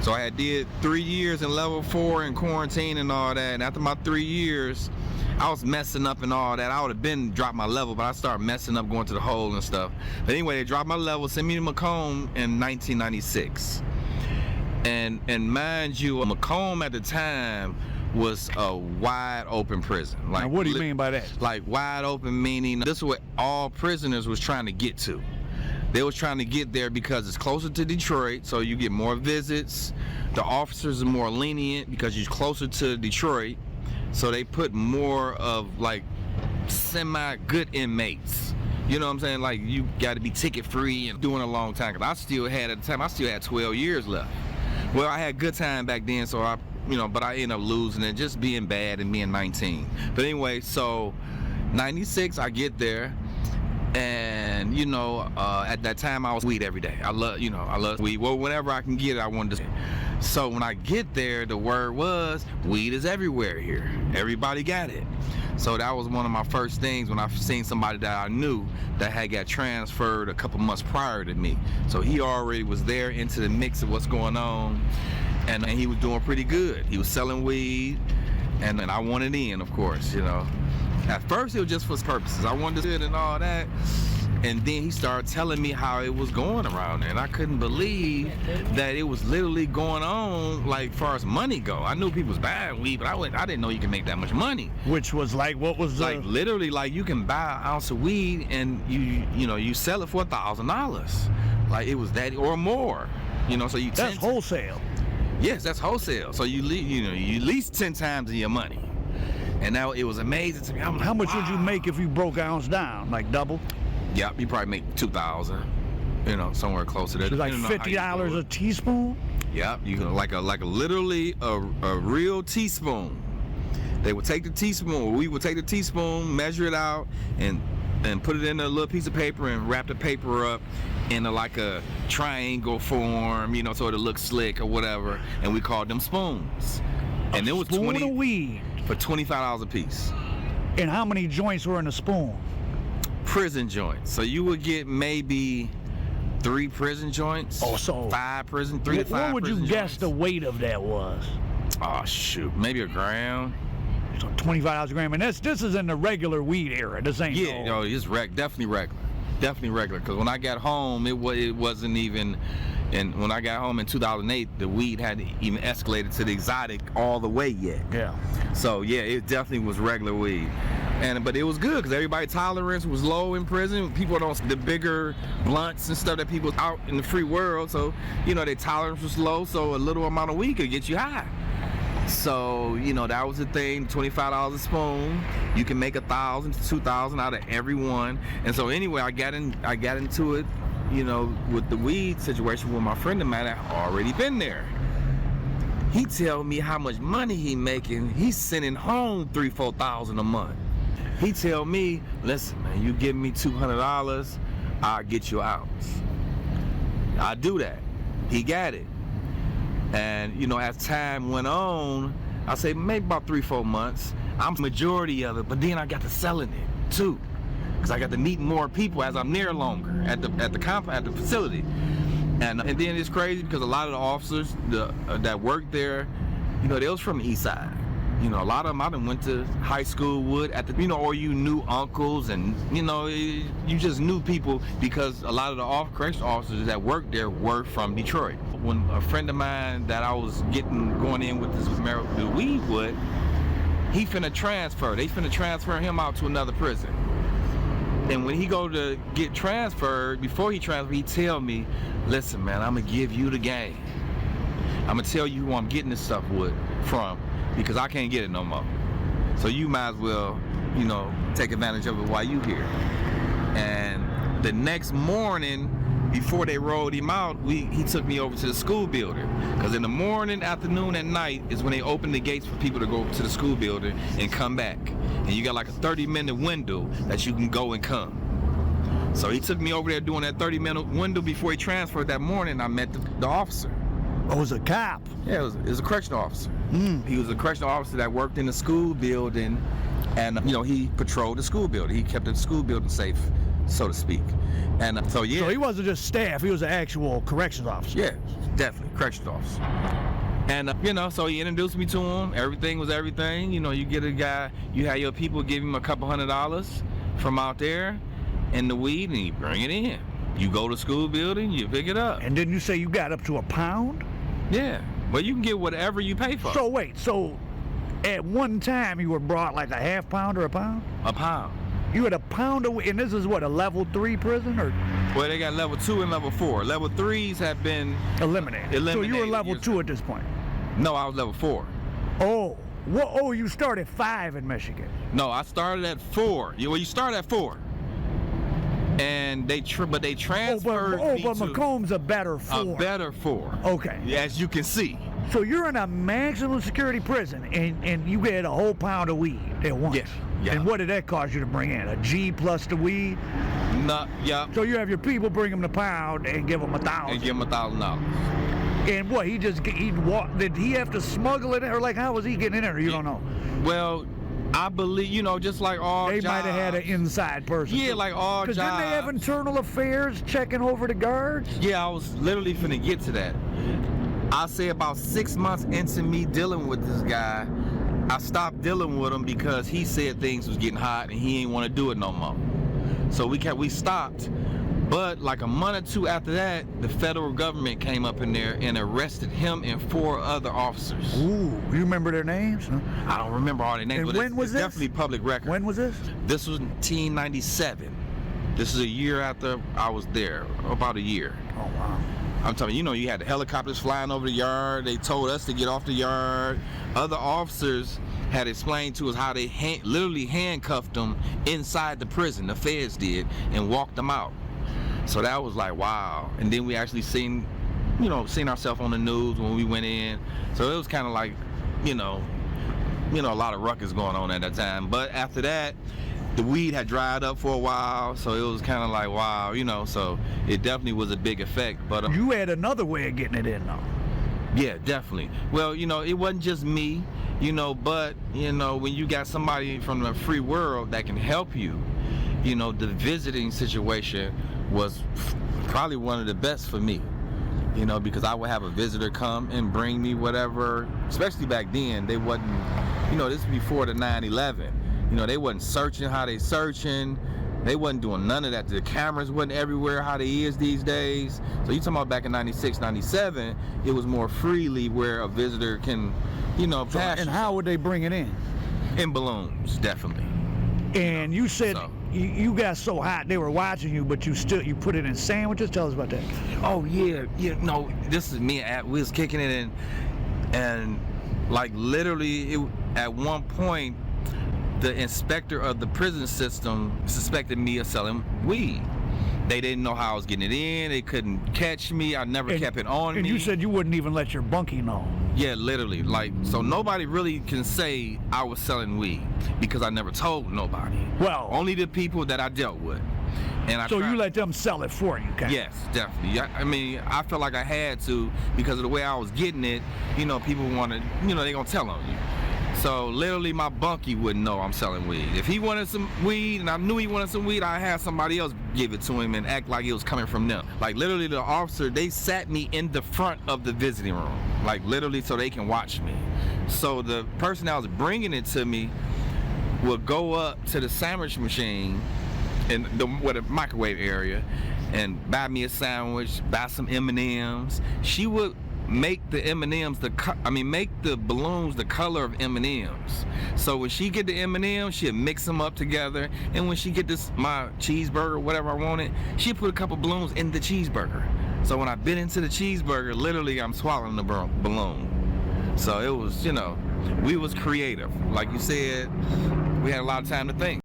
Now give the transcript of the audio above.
So I had did 3 years in level 4 in quarantine and all that. And after my 3 years, I was messing up and all that. I would have been dropped my level, but I started messing up, going to the hole and stuff. But anyway, they dropped my level, sent me to Macomb in 1996. And mind you, Macomb at the time was a wide open prison. Like, now, what do you mean by that? Like wide open meaning this is what all prisoners was trying to get to. They was trying to get there because it's closer to Detroit, so you get more visits. The officers are more lenient because you're closer to Detroit, so they put more of like semi-good inmates. You know what I'm saying? Like, you got to be ticket free and doing a long time. Cause I still had 12 years left. Well, I had good time back then, so but I ended up losing and just being bad and being 19. But anyway, so 96, I get there, and at that time I was weed every day. I love weed. Well, whenever I can get it, I wanted to. So when I get there, the word was weed is everywhere here. Everybody got it. So that was one of my first things when I seen somebody that I knew that had got transferred a couple months prior to me. So he already was there into the mix of what's going on, and he was doing pretty good. He was selling weed, and then I wanted in, of course, At first it was just for purposes. I wanted to do it and all that. And then he started telling me how it was going around there, and I couldn't believe that it was literally going on, like, far as money go. I knew people was buying weed, but I didn't know you could make that much money. Which was like, what was like literally, like, you can buy an ounce of weed and you sell it for $1,000. Like, it was that or more. So that's wholesale. Yes, that's wholesale. So you at least 10 times of your money. And now it was amazing to me. How much would you make if you broke an ounce down? Like double? Yep, you probably make $2,000, somewhere close to that. So like $50 a teaspoon? Yep, you can like literally a real teaspoon. They would take the teaspoon, or we would take the teaspoon, measure it out, and put it in a little piece of paper and wrap the paper up in like a triangle form, so it look slick or whatever. And we called them spoons. And it was spoon of weed for $25 a piece. And how many joints were in a spoon? Prison joints. So you would get maybe 3 prison joints. Oh, so 5 prison, 3 to 5. What would you guess joints. the weight of that was? Oh shoot, maybe a gram. So $25 a gram, and this is in the regular weed era. This ain't it's definitely regular. Because when I got home, it wasn't even. And when I got home in 2008, the weed hadn't even escalated to the exotic all the way yet. Yeah. So yeah, it definitely was regular weed. But it was good because everybody's tolerance was low in prison. People don't the bigger blunts and stuff that people out in the free world. So their tolerance was low. So a little amount of weed could get you high. So that was the thing. $25 a spoon. You can make 1,000 to 2,000 out of every one. And so anyway, I got into it. With the weed situation with my friend of mine that already been there. He tell me how much money he making. He's sending home $3,000-4,000 a month. He tell me, listen, man, you give me $200, I'll get you an ounce. I do that. He got it. And as time went on, I say maybe about 3-4 months. I'm majority of it, but then I got to selling it too. Because I got to meet more people as I'm there longer at the facility, and then it's crazy because a lot of the officers that worked there, they was from the east side. A lot of them I done went to high school with or you knew uncles, and you just knew people because a lot of the correctional officers that worked there were from Detroit. When a friend of mine that I was going in with the weed with, he finna transfer. They finna transfer him out to another prison. And when he go to get transferred, before he transfer, he tell me, listen, man, I'm going to give you the game. I'm going to tell you who I'm getting this stuff from because I can't get it no more. So you might as well, take advantage of it while you here. And the next morning, before they rolled him out, he took me over to the school building. Because in the morning, afternoon, and night is when they open the gates for people to go to the school building and come back. And you got like a 30-minute window that you can go and come. So he took me over there doing that 30-minute window before he transferred that morning. I met the officer. Oh, it was a cop? Yeah, it was a correctional officer. He was a correctional officer that worked in the school building, and he patrolled the school building. He kept the school building safe so to speak. And so yeah. So he wasn't just staff, he was an actual corrections officer. Yeah, definitely, corrections officer. And you know, so he introduced me to him. Everything was everything. You know, you get a guy, you have your people give him a couple $100 from out there in the weed, and you bring it in. You go to school building, you pick it up. And didn't you say you got up to a pound? Yeah, well, you can get whatever you pay for. So wait, so at one time you were brought like a half pound or a pound? A pound. You had a pound of, and this is what, a level 3 prison, or? Well, they got level 2 and level 4. Level 3s have been eliminated. So you were level 2 at this point? No, I was level 4. Oh, well, oh, you started 5 in Michigan. No, I started at 4. Well, you start at 4. And they transferred me but to Macomb's a better 4. A better 4. Okay. As you can see. So you're in a maximum security prison, and you get a whole pound of weed at once. Yes. Yeah. And what did that cost you to bring in? A G plus the weed? No, yeah. So you have your people bring them the pound and give them $1,000. And give them $1,000. And what, did he have to smuggle it in, or like how was he getting in there? You don't know. Well, I believe, you know, just like all they jobs. might have had an inside person. Yeah, like all jobs. Because didn't they have internal affairs checking over the guards? Yeah, I was literally finna get to that. I say about 6 months into me dealing with this guy, I stopped dealing with him because he said things was getting hot and he ain't want to do it no more. So we stopped. But like a month or 2 after that, the federal government came up in there and arrested him and 4 other officers. Ooh, you remember their names? Huh? I don't remember all their names, and but when was it's this? Definitely public record. When was this? This was 1997. This is a year after I was there, about a year. Oh, wow. I'm telling you, you know, you had the helicopters flying over the yard. They told us to get off the yard. Other officers had explained to us how they literally handcuffed them inside the prison, the feds did, and walked them out. So that was like, wow. And then we actually seen ourselves on the news when we went in. So it was kind of like, a lot of ruckus going on at that time. But after that, the weed had dried up for a while, so it was kind of like, wow, so it definitely was a big effect. But you had another way of getting it in, though. Yeah, definitely. Well, it wasn't just me, but, when you got somebody from the free world that can help you, the visiting situation was probably one of the best for me, because I would have a visitor come and bring me whatever, especially back then. They wasn't, this was before the 9/11. They wasn't searching how they searching. They wasn't doing none of that. The cameras wasn't everywhere how they is these days. So you talking about back in 96, 97, it was more freely where a visitor can, pass. And how would they bring it in? In balloons, definitely. And you said you got so hot they were watching you, but you put it in sandwiches. Tell us about that. Oh yeah, this is me. We was kicking it in, and like literally, at one point, the inspector of the prison system suspected me of selling weed. They didn't know how I was getting it in. They couldn't catch me. I never kept it on me. And you said you wouldn't even let your bunkie know. Yeah, literally. So nobody really can say I was selling weed because I never told nobody. Well, only the people that I dealt with. And you let them sell it for you, okay? Yes, definitely. I mean, I felt like I had to because of the way I was getting it. People wanted, they gonna tell on you. So literally my bunkie wouldn't know I'm selling weed. If he wanted some weed and I knew he wanted some weed, I'd have somebody else give it to him and act like it was coming from them. Like literally the officer, they sat me in the front of the visiting room. Like literally so they can watch me. So the person that was bringing it to me would go up to the sandwich machine in the microwave area and buy me a sandwich, buy some M&Ms. She would make the M&Ms make the balloons the color of M&Ms. So when she get the M&Ms, she'd mix them up together, and when she get my cheeseburger, whatever I wanted, she'd put a couple balloons in the cheeseburger. So when I bit into the cheeseburger, literally I'm swallowing the balloon. So it was, we was creative. Like you said, we had a lot of time to think.